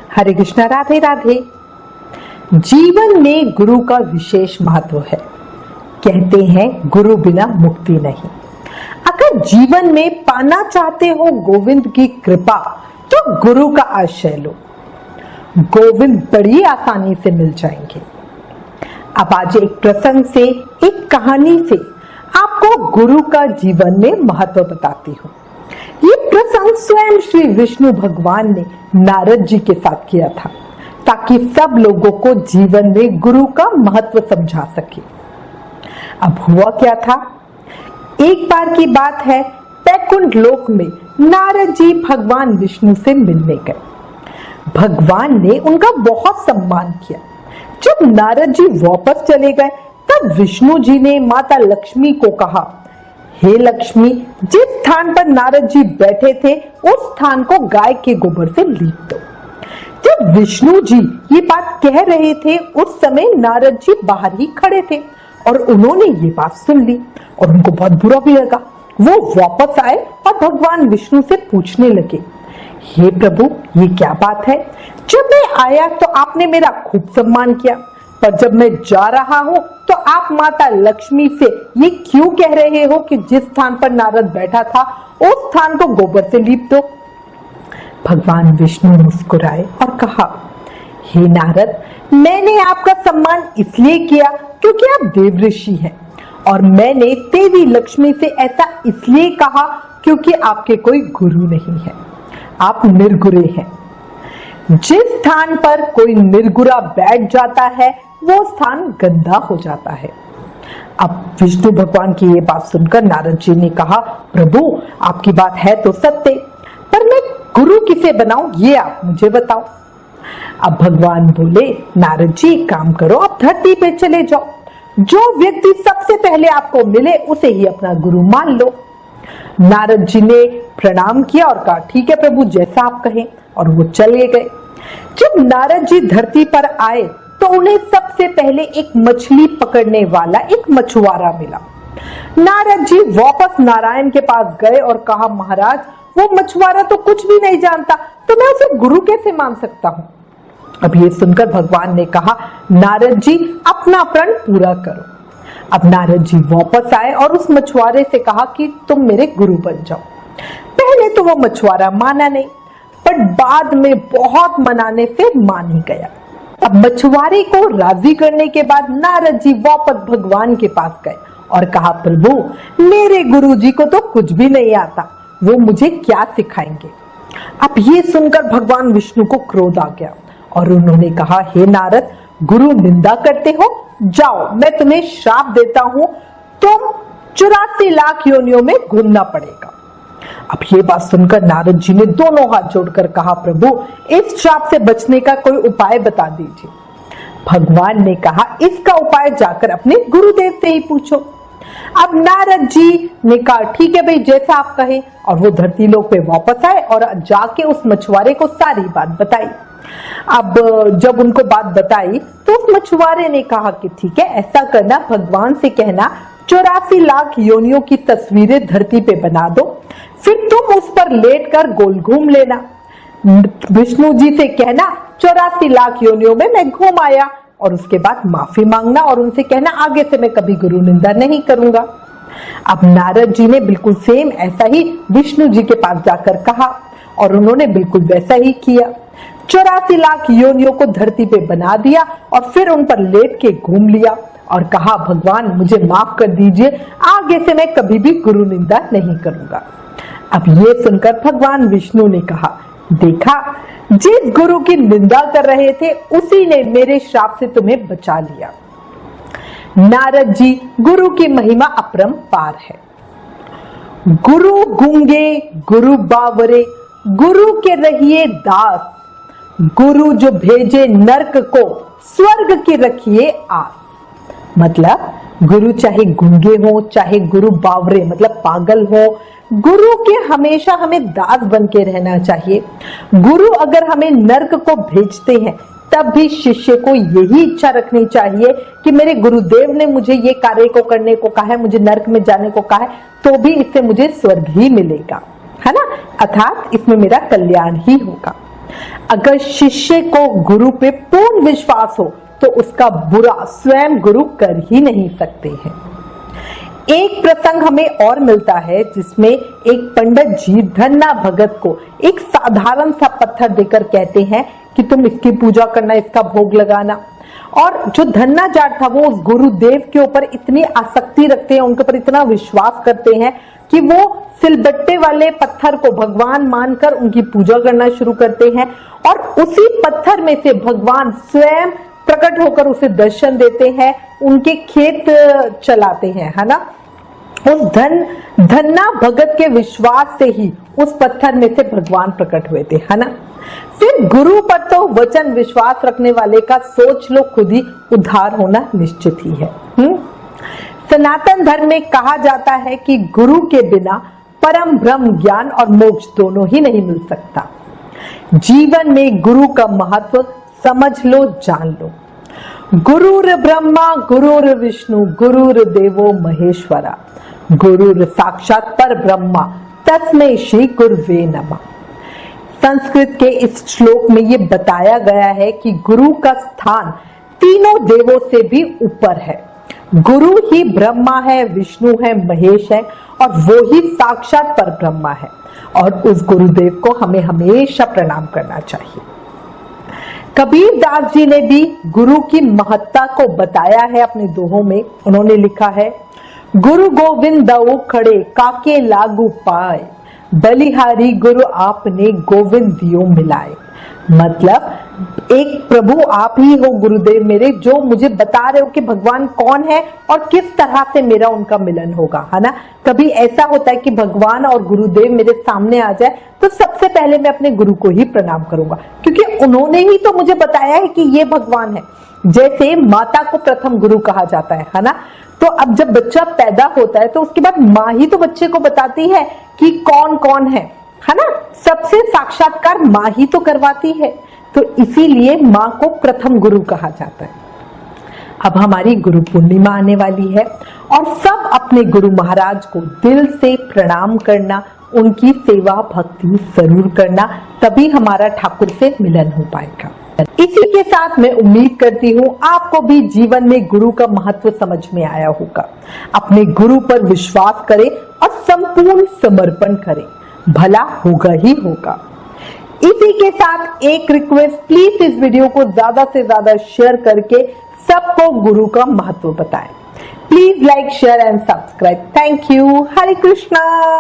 हरे कृष्णा, राधे राधे। जीवन में गुरु का विशेष महत्व है। कहते हैं गुरु बिना मुक्ति नहीं। अगर जीवन में पाना चाहते हो गोविंद की कृपा तो गुरु का आश्रय लो। गोविंद बड़ी आसानी से मिल जाएंगे। अब आज एक प्रसंग से, एक कहानी से आपको गुरु का जीवन में महत्व बताती हूँ। ये प्रसंग स्वयं श्री विष्णु भगवान ने नारद जी के साथ किया था, ताकि सब लोगों को जीवन में गुरु का महत्व समझा सके। अब हुआ क्या था, एक बार की बात है, वैकुंठ लोक में नारद जी भगवान विष्णु से मिलने गए। भगवान ने उनका बहुत सम्मान किया। जब नारद जी वापस चले गए तब विष्णु जी ने माता लक्ष्मी को कहा, हे लक्ष्मी, जिस स्थान पर नारद जी बैठे थे उस स्थान को गाय के गोबर से लीप दो। जब विष्णु जी ये बात कह रहे थे उस समय नारद जी बाहर ही खड़े थे और उन्होंने ये बात सुन ली और उनको बहुत बुरा भी लगा। वो वापस आए और भगवान विष्णु से पूछने लगे, हे प्रभु, ये क्या बात है? जब मैं आया तो आपने मेरा खूब सम्मान किया, पर जब मैं जा रहा हूं तो आप माता लक्ष्मी से ये क्यों कह रहे हो कि जिस स्थान पर नारद बैठा था उस स्थान को गोबर से लीप दो? भगवान विष्णु मुस्कुराए और कहा, हे नारद, मैंने आपका सम्मान इसलिए किया क्योंकि आप देव ऋषि हैं, और मैंने देवी लक्ष्मी से ऐसा इसलिए कहा क्योंकि आपके कोई गुरु नहीं है, आप निर्गुरे हैं। जिस स्थान पर कोई निर्गुरा बैठ जाता है वो स्थान गंदा हो जाता है। अब विष्णु भगवान की ये बात सुनकर नारद जी ने कहा, प्रभु, आपकी बात है तो सत्य, पर मैं गुरु किसे बनाऊं ये आप मुझे बताओ। अब भगवान बोले, नारद जी, काम करो, आप धरती पे चले जाओ। जो व्यक्ति सबसे पहले आपको मिले उसे ही अपना गुरु मान लो। नारद जी ने प्रणाम किया और कहा, ठीक है प्रभु, जैसा आप कहें, और वो चले गए। जब नारद जी धरती पर आए तो उन्हें सबसे पहले एक मछली पकड़ने वाला एक मछुआरा मिला। नारद जी वापस नारायण के पास गए और कहा, महाराज, वो मछुआरा तो कुछ भी नहीं जानता, तो मैं उसे गुरु कैसे मान सकता हूँ? अब ये सुनकर भगवान ने कहा, नारद जी, अपना प्रण पूरा करो। अब नारद जी वापस आए और उस मछुआरे से कहा कि तुम मेरे गुरु बन जाओ। पहले तो वो मछुआरा माना नहीं, पर बाद में बहुत मनाने से मान ही गया। अब मछुआरे को राजी करने के बाद नारद जी वापस भगवान के पास गए और कहा, प्रभु, मेरे गुरुजी को तो कुछ भी नहीं आता, वो मुझे क्या सिखाएंगे? अब ये सुनकर भगवान विष्णु को क्रोध आ गया और उन्होंने कहा, हे नारद, गुरु निंदा करते हो, जाओ, मैं तुम्हें श्राप देता हूं, तुम 84 लाख योनियों में घूमना पड़ेगा। अब ये बात सुनकर नारद जी ने दोनों हाथ जोड़कर कहा, प्रभु, इस श्राप से बचने का कोई उपाय बता दीजिए। भगवान ने कहा, इसका उपाय जाकर अपने गुरुदेव से ही पूछो। अब नारद जी ने कहा, ठीक है भाई, जैसा आप कहें, और वो धरती लोक पे वापस आए और जाके उस मछुआरे को सारी बात बताई। अब जब उनको बात बताई तो उस मछुआरे ने कहा कि ठीक है, ऐसा करना, भगवान से कहना 84 लाख योनियों की तस्वीरें धरती पे बना दो, फिर तुम उस पर लेटकर गोल घूम लेना। विष्णु जी से कहना 84 लाख योनियों में मैं घूम आया, और उसके बाद माफी मांगना और उनसे कहना, आगे से मैं कभी गुरु निंदा नहीं करूंगा। अब नारद जी ने बिल्कुल सेम ऐसा ही विष्णु जी के पास जाकर कहा और उन्होंने बिल्कुल वैसा ही किया। 84 लाख योनियों को धरती पे बना दिया और फिर उन पर लेट के घूम लिया और कहा, भगवान, मुझे माफ कर दीजिए, आगे से मैं कभी भी गुरु निंदा नहीं करूंगा। अब ये सुनकर भगवान विष्णु ने कहा, देखा, जिस गुरु की निंदा कर रहे थे उसी ने मेरे श्राप से तुम्हें बचा लिया। नारद जी, गुरु की महिमा अपरंपार है। गुरु गूंगे, गुरु बावरे, गुरु के रहिए दास, गुरु जो भेजे नरक को, स्वर्ग की रखिए आस। मतलब गुरु चाहे गूंगे हो, चाहे गुरु बावरे मतलब पागल हो, गुरु के हमेशा हमें दास बन के रहना चाहिए। गुरु अगर हमें नर्क को भेजते हैं तब भी शिष्य को यही इच्छा रखनी चाहिए कि मेरे गुरुदेव ने मुझे ये कार्य को करने को कहा है, मुझे नर्क में जाने को कहा है, तो भी इससे मुझे स्वर्ग ही मिलेगा, है ना, अर्थात इसमें मेरा कल्याण ही होगा। अगर शिष्य को गुरु पे पूर्ण विश्वास हो तो उसका बुरा स्वयं गुरु कर ही नहीं सकते हैं। एक प्रसंग हमें और मिलता है जिसमें एक पंडित जी धन्ना भगत को एक साधारण सा पत्थर देकर कहते हैं कि तुम इसकी पूजा करना, इसका भोग लगाना। और जो धन्ना जाट था वो उस गुरुदेव के ऊपर इतनी आसक्ति रखते हैं, उनके ऊपर इतना विश्वास करते हैं कि वो सिलबट्टे वाले पत्थर को भगवान मानकर उनकी पूजा करना शुरू करते हैं और उसी पत्थर में से भगवान स्वयं प्रकट होकर उसे दर्शन देते हैं, उनके खेत चलाते हैं, है ना। उस धन्ना भगत के विश्वास से ही उस पत्थर में से भगवान प्रकट हुए थे, है ना। फिर गुरु पर तो वचन विश्वास रखने वाले का सोच लो खुद ही उद्धार होना निश्चित ही है। सनातन धर्म में कहा जाता है कि गुरु के बिना परम ब्रह्म ज्ञान और मोक्ष दोनों ही नहीं मिल सकता। जीवन में गुरु का महत्व समझ लो, जान लो। गुरुर ब्रह्मा गुरुर विष्णु गुरुर्देवो महेश्वरा गुरुर साक्षात पर ब्रह्मा तस्मै श्री गुरुवे नमः। संस्कृत के इस श्लोक में ये बताया गया है कि गुरु का स्थान तीनों देवों से भी ऊपर है। गुरु ही ब्रह्मा है, विष्णु है, महेश है और वो ही साक्षात पर ब्रह्मा है और उस गुरुदेव को हमें हमेशा प्रणाम करना चाहिए। कबीर दास जी ने भी गुरु की महत्ता को बताया है अपने दोहों में। उन्होंने लिखा है, गुरु गोविंद दऊ खड़े काके लागू पाए बलिहारी गुरु आपने गोविंद दियो मिलाए। मतलब एक प्रभु आप ही हो गुरुदेव मेरे, जो मुझे बता रहे हो कि भगवान कौन है और किस तरह से मेरा उनका मिलन होगा, है ना। कभी ऐसा होता है कि भगवान और गुरुदेव मेरे सामने आ जाए तो सबसे पहले मैं अपने गुरु को ही प्रणाम करूंगा, क्योंकि उन्होंने ही तो मुझे बताया है कि ये भगवान है। जैसे माता को प्रथम गुरु कहा जाता है ना। तो अब जब बच्चा पैदा होता है तो उसके बाद माँ ही तो बच्चे को बताती है कि कौन कौन है ना। सबसे साक्षात्कार माँ ही तो करवाती है, तो इसीलिए माँ को प्रथम गुरु कहा जाता है। अब हमारी गुरु पूर्णिमा आने वाली है और सब अपने गुरु महाराज को दिल से प्रणाम करना, उनकी सेवा भक्ति जरूर करना, तभी हमारा ठाकुर से मिलन हो पाएगा। इसी के साथ मैं उम्मीद करती हूँ आपको भी जीवन में गुरु का महत्व समझ में आया होगा। अपने गुरु पर विश्वास करें और संपूर्ण समर्पण करें, भला होगा ही होगा। इसी के साथ एक रिक्वेस्ट, प्लीज इस वीडियो को ज्यादा से ज्यादा शेयर करके सबको गुरु का महत्व बताएं। Please like share and subscribe. Thank you. Hare Krishna.